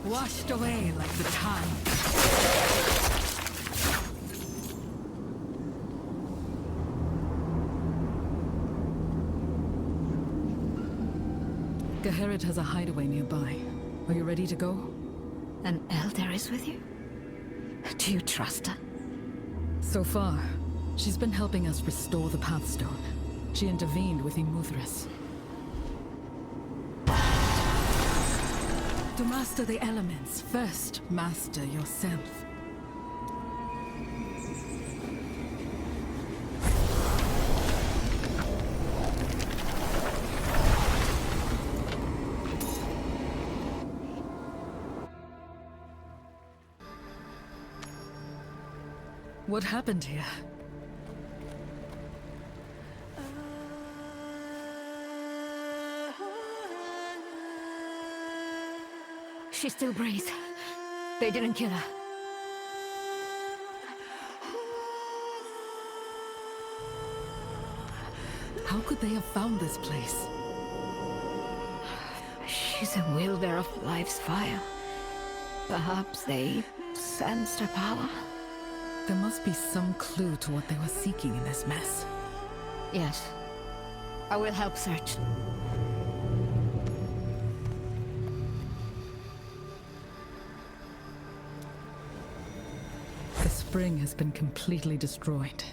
Washed away like the tide. Gaherit has a hideaway nearby. Are you ready to go? An elder is with you? Do you trust her? So far, she's been helping us restore the Pathstone. She intervened with Imuthris. To master the elements, first master yourself. What happened here? She still breathes. They didn't kill her. How could they have found this place? She's a wielder of life's fire. Perhaps they sensed her power. There must be some clue to what they were seeking in this mess. Yes. I will help search. The spring has been completely destroyed.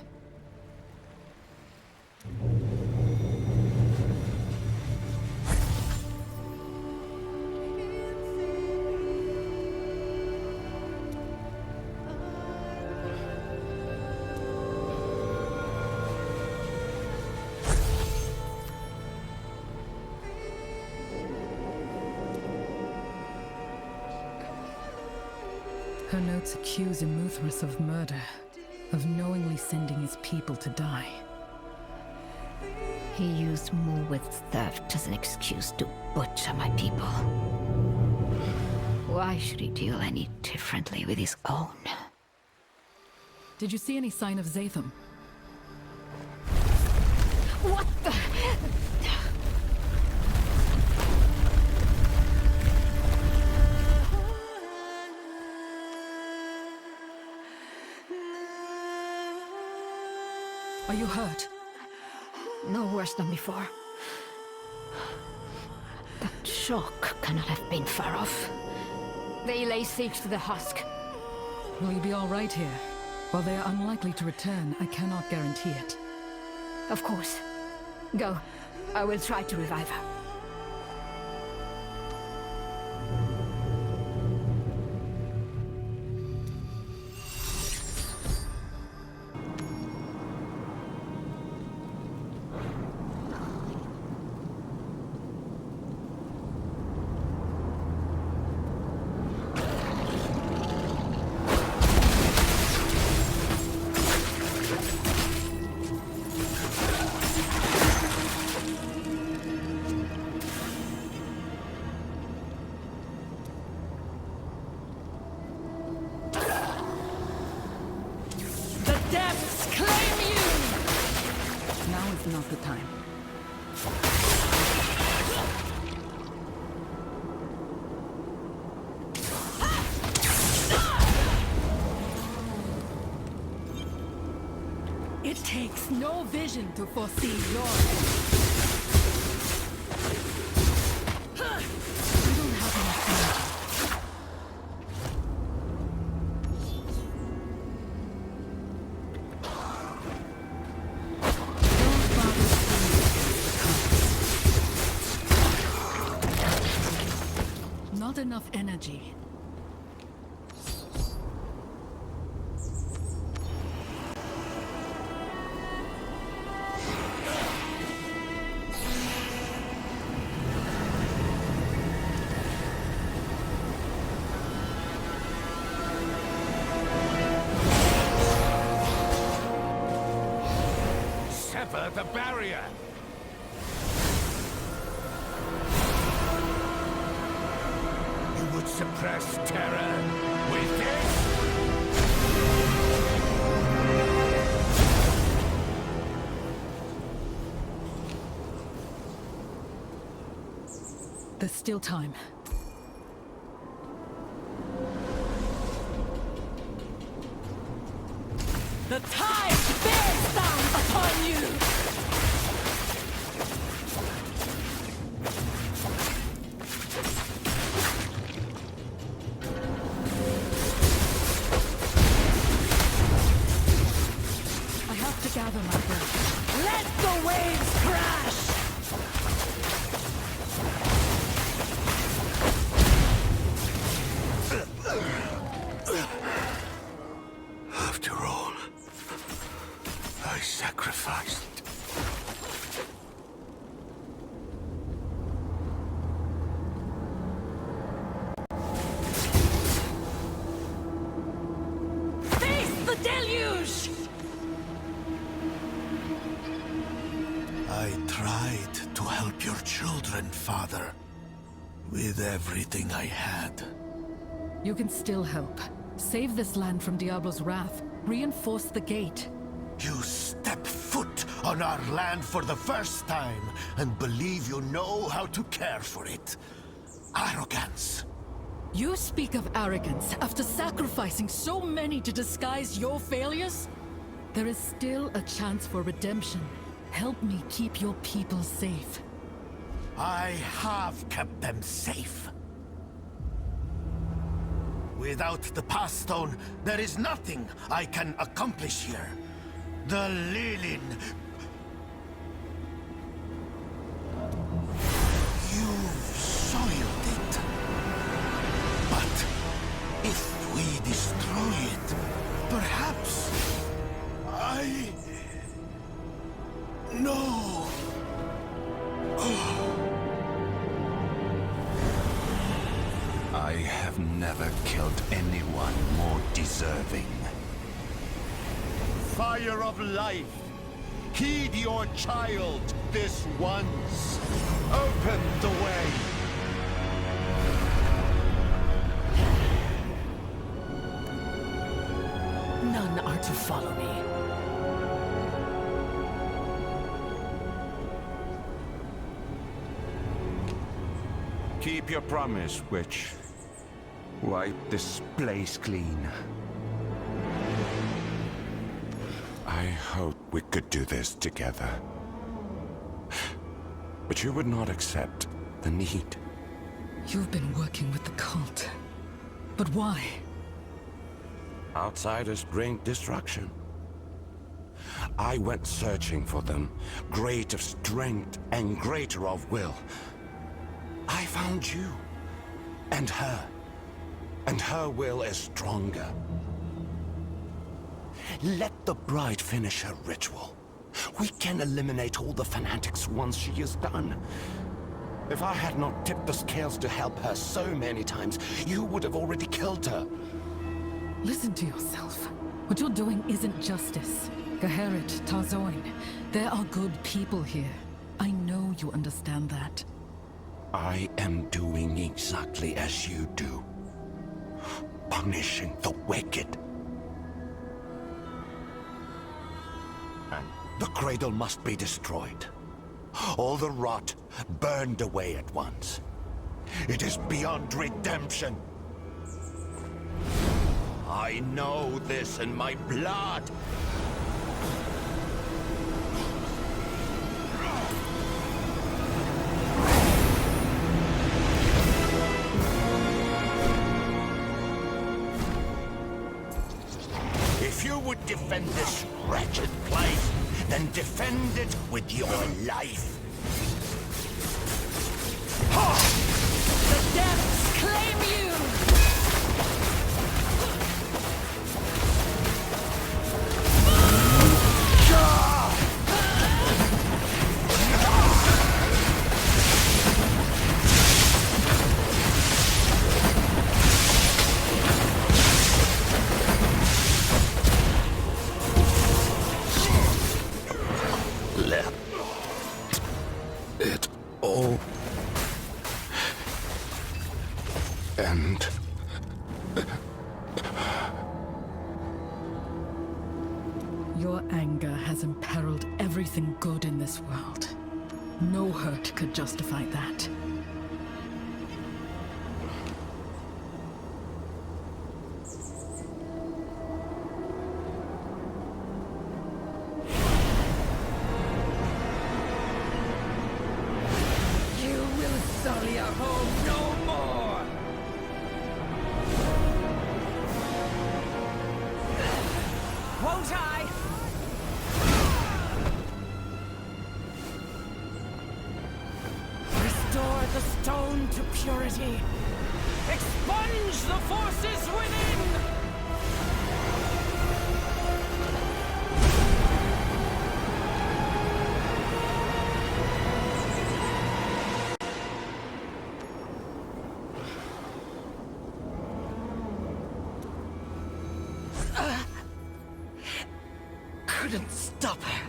Her notes accuse Immuthris of murder, of knowingly sending his people to die. He used Mulwith's theft as an excuse to butcher my people. Why should he deal any differently with his own? Did you see any sign of Zatham? What the? Are you hurt? No worse than before. That shock cannot have been far off. They lay siege to the husk. Will you be all right here? While they are unlikely to return, I cannot guarantee it. Of course. Go. I will try to revive her. Not the time. It takes no vision to foresee your end. We don't have enough energy. Not enough energy. Sever the barrier! Would suppress terror with this? There's still time. The tide bears down upon you! Gather my breath. Let the waves crash! After all, I sacrificed. Face the deluge! I tried to help your children, Father. With everything I had. You can still help. Save this land from Diablo's wrath. Reinforce the gate. You step foot on our land for the first time and believe you know how to care for it. Arrogance. You speak of arrogance after sacrificing so many to disguise your failures? There is still a chance for redemption. Help me keep your people safe. I have kept them safe. Without the Pathstone, there is nothing I can accomplish here. The Lilin... You've soiled it. But if we destroy it, perhaps... No! I I have never killed anyone more deserving. Fire of life, heed your child this once. Open the way. None are to follow me. Keep your promise, witch. Wipe this place clean. I hope we could do this together. But you would not accept the need. You've been working with the cult. But why? Outsiders bring destruction. I went searching for them, great of strength and greater of will. I found you, and her will is stronger. Let the bride finish her ritual. We can eliminate all the fanatics once she is done. If I had not tipped the scales to help her so many times, you would have already killed her. Listen to yourself. What you're doing isn't justice. Gaherit, Tarzoin, there are good people here. I know you understand that. I am doing exactly as you do. Punishing the wicked. And the cradle must be destroyed. All the rot burned away at once. It is beyond redemption. I know this in my blood. If you would defend this wretched place, then defend it with your life. The depths claim you! Let it all end. Your anger has imperiled everything good in this world. No hurt could justify that. You will sully our home no more! Won't I? Restore the stone to purity. Expunge the forces within! Couldn't stop her.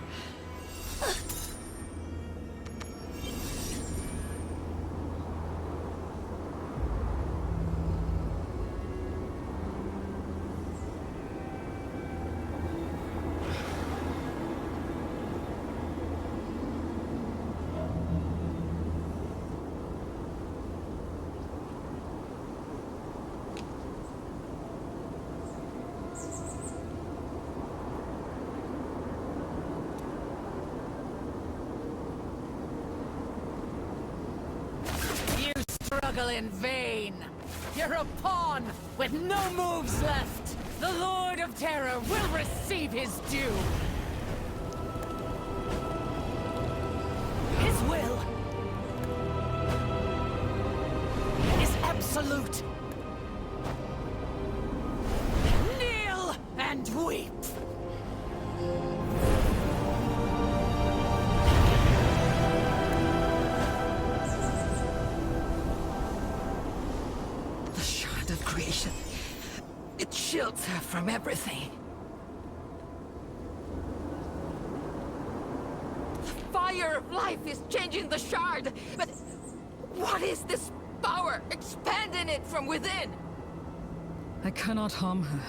Struggle in vain. You're a pawn with no moves left. The Lord of Terror will receive his due. His will is absolute. Kneel and weep. The shields her from everything. The fire of life is changing the shard, but what is this power expanding it from within? I cannot harm her.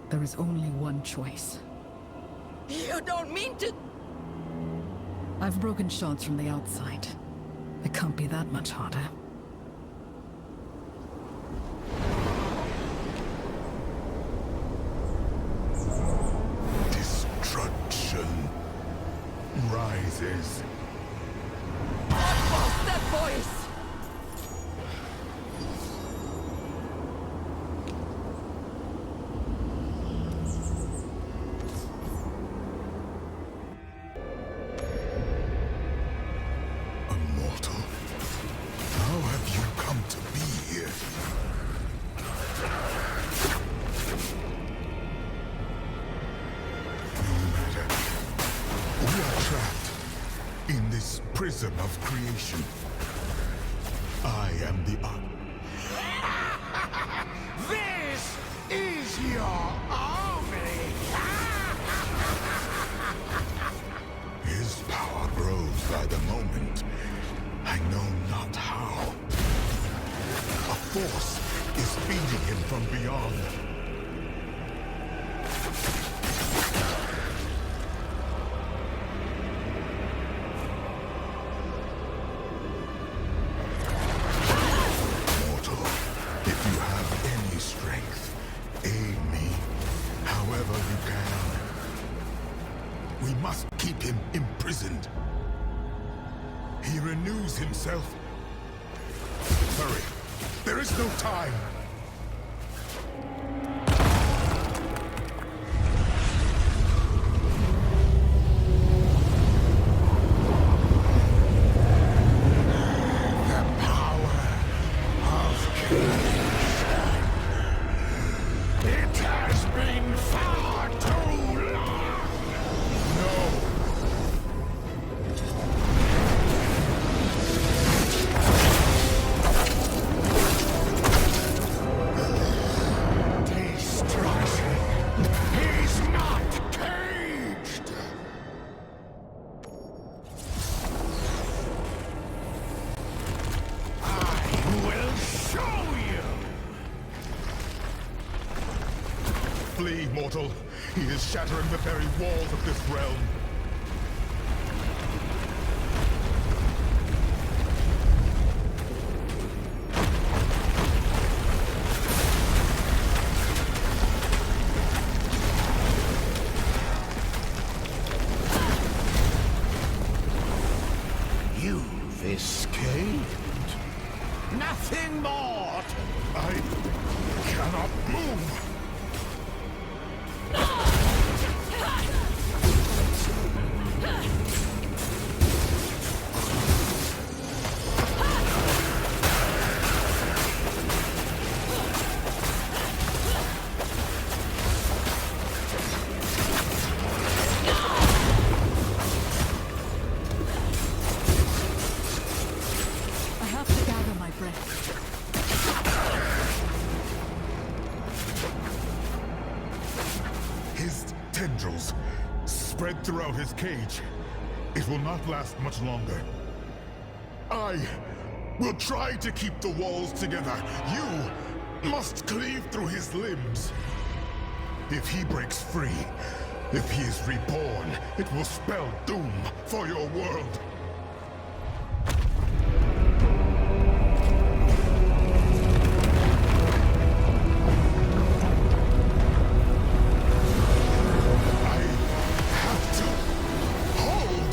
There is only one choice. You don't mean to... I've broken shards from the outside. It can't be that much harder. Destruction rises. What was that voice? Immortal, how have you come to be here? No matter. We are trapped in this prison of creation. I am the This is your army! His power grows by the moment. I know not how. A force is feeding him from beyond. Mortal, if you have any strength, aid me however you can. We must keep him imprisoned. He renews himself. Hurry. There is no time. The power of creation. It has been far too long. No. Destruction. He's not caged. I will show you. Flee, mortal. He is shattering the very walls of this realm. You've escaped. Nothing more. I cannot move. I have to gather my breath. His tendrils spread throughout his cage. It will not last much longer. I will try to keep the walls together. You must cleave through his limbs. If he breaks free, if he is reborn, it will spell doom for your world. I have to hold.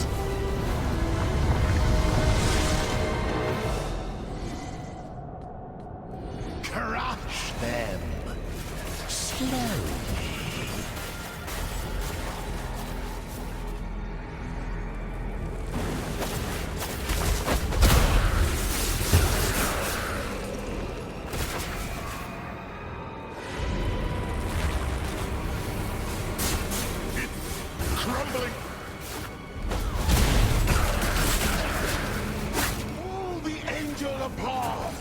Crush them slowly. Crumbling. Pull the angel apart.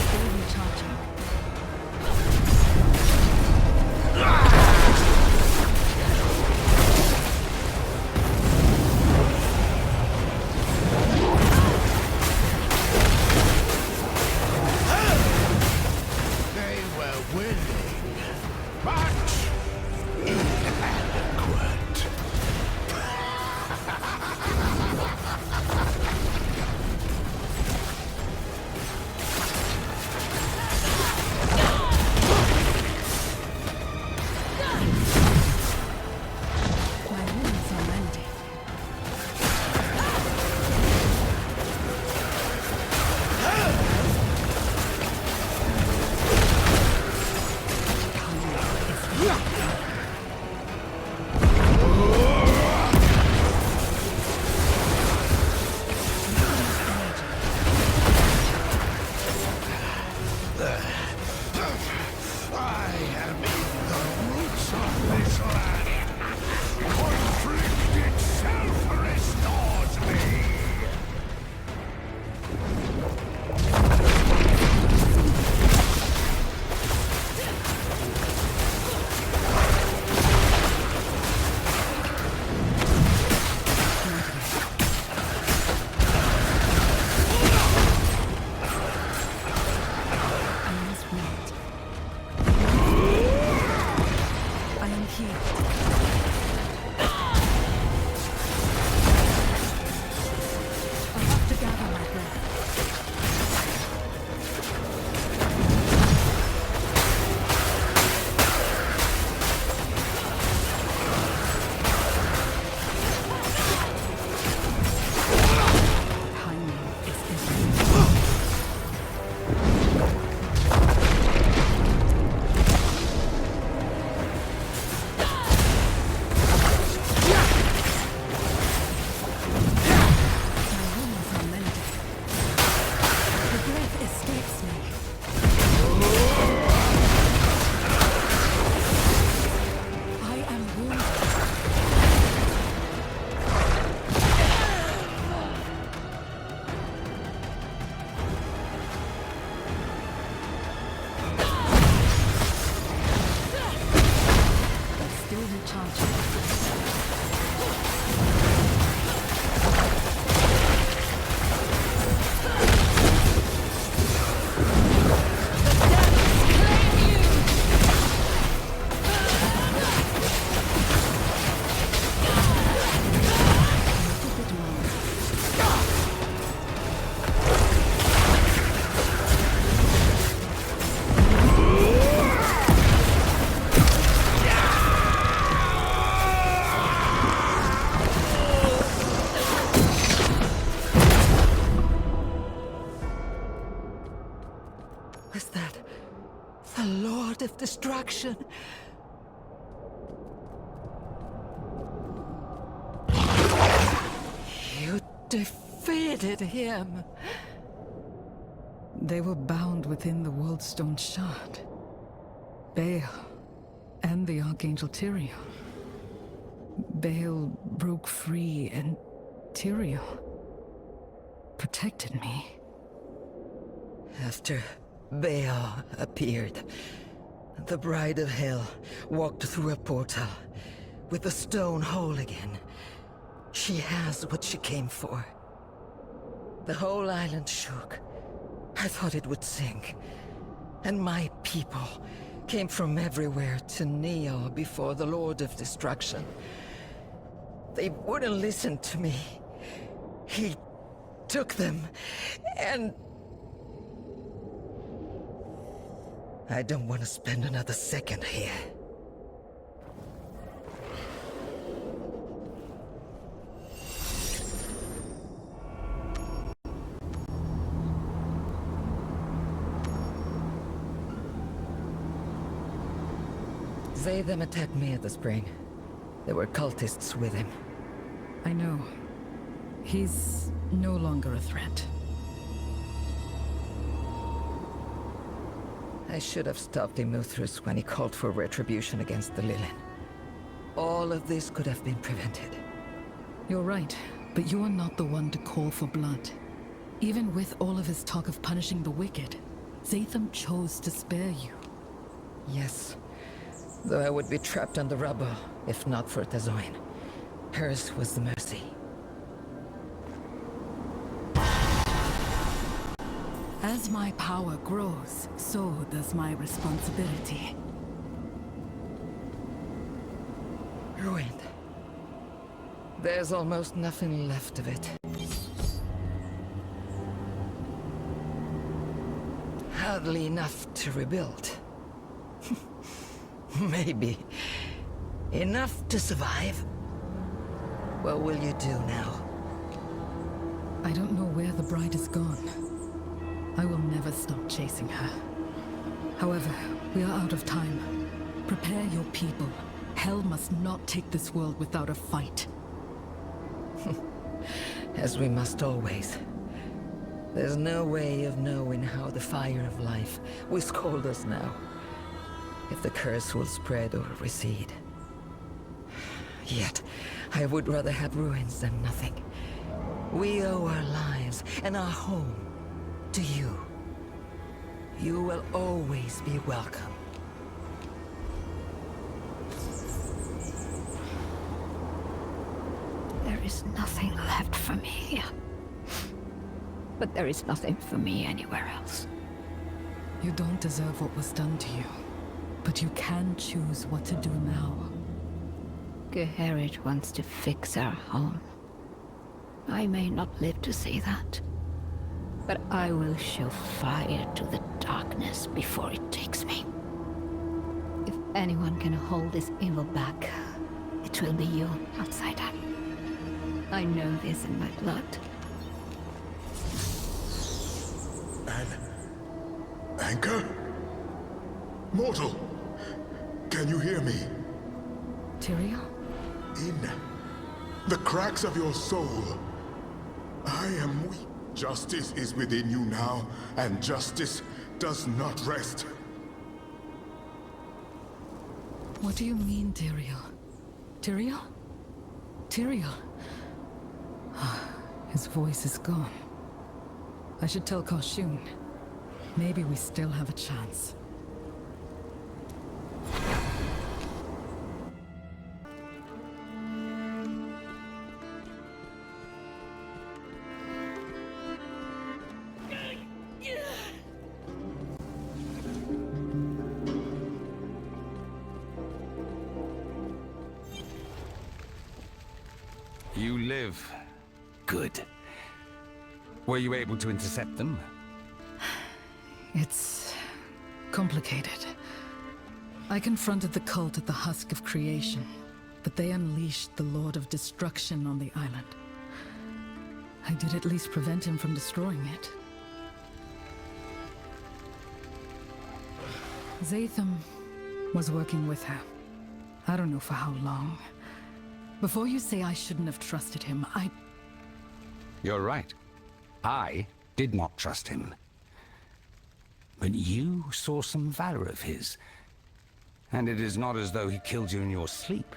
Still recharging. They were willing, but inadequate. My wounds are mending. I am in the roots of this land. Conflict itself restores me. I must wait. I am here. I have to gather my breath. Timing is everything. My wounds are mending. The breath escapes me. I am wounded. But still recharging. Keep it long. Was that the Lord of Destruction? You defeated him. They were bound within the World Stone Shard. Baal and the Archangel Tyrael. Baal broke free and Tyrael protected me. After Baal appeared, the Bride of Hell walked through a portal with the stone whole again. She has what she came for. The whole island shook. I thought it would sink. And my people came from everywhere to kneel before the Lord of Destruction. They wouldn't listen to me. He took them, and I don't want to spend another second here. Them attacked me at the spring. There were cultists with him. I know. He's no longer a threat. I should have stopped Immuthrus when he called for retribution against the Lilin. All All of this could have been prevented. You're right, but you are not the one to call for blood. Even with all of his talk of punishing the wicked, Zatham chose to spare you. Yes, though I would be trapped on the rubble, if not for Tazoin. Hers was the mercy. As my power grows, so does my responsibility. Ruined. There's almost nothing left of it. Hardly enough to rebuild. Maybe. Enough to survive. What will you do now? I don't know where the bride is gone. I will never stop chasing her. However, we are out of time. Prepare your people. Hell must not take this world without a fight. As we must always. There's no way of knowing how the fire of life will scold us now. If the curse will spread or recede. Yet, I would rather have ruins than nothing. We owe our lives and our home to you. You will always be welcome. There is nothing left for me here. But there is nothing for me anywhere else. You don't deserve what was done to you. But you can choose what to do now. Geherit wants to fix our home. I may not live to see that. But I will show fire to the darkness before it takes me. If anyone can hold this evil back, it will be you, outsider. I know this in my blood. Anchor? Mortal! Can you hear me? Tyrael? In the cracks of your soul, I am weak. Justice is within you now, and justice does not rest. What do you mean, Tyrael? Tyrael? Tyrael? His voice is gone. I should tell Korshun. Maybe we still have a chance. You live. Good. Were you able to intercept them? It's complicated. I confronted the cult at the husk of creation, but they unleashed the Lord of Destruction on the island. I did at least prevent him from destroying it. Zatham was working with her. I don't know for how long. Before you say I shouldn't have trusted him, You're right. I did not trust him. But you saw some valor of his. And it is not as though he killed you in your sleep.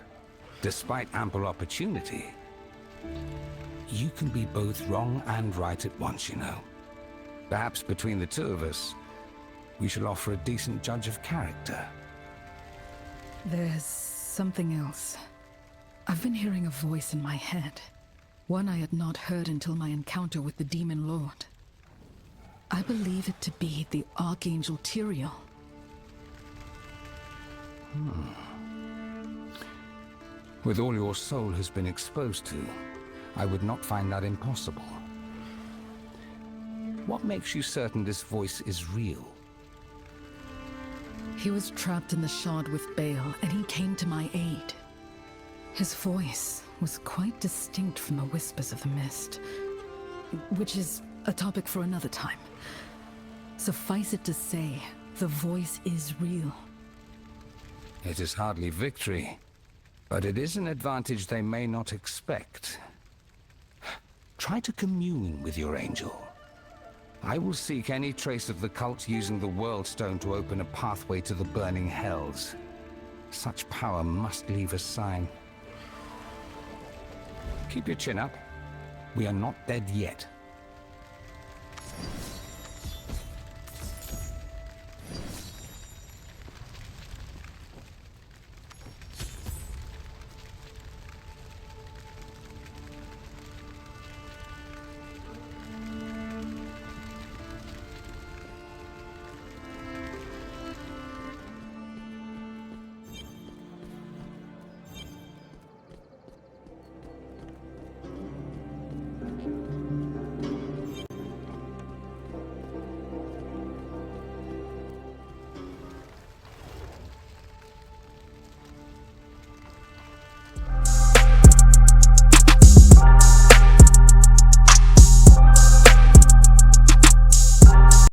Despite ample opportunity. You can be both wrong and right at once, you know. Perhaps between the two of us, we shall offer a decent judge of character. There's something else. I've been hearing a voice in my head. One I had not heard until my encounter with the Demon Lord. I believe it to be the Archangel Tyrael. With all your soul has been exposed to, I would not find that impossible. What makes you certain this voice is real? He was trapped in the shard with Baal, and he came to my aid. His voice was quite distinct from the whispers of the mist, which is a topic for another time. Suffice it to say, the voice is real. It is hardly victory, but it is an advantage they may not expect. Try to commune with your angel. I will seek any trace of the cult using the World Stone to open a pathway to the burning hells. Such power must leave a sign. Keep your chin up. We are not dead yet.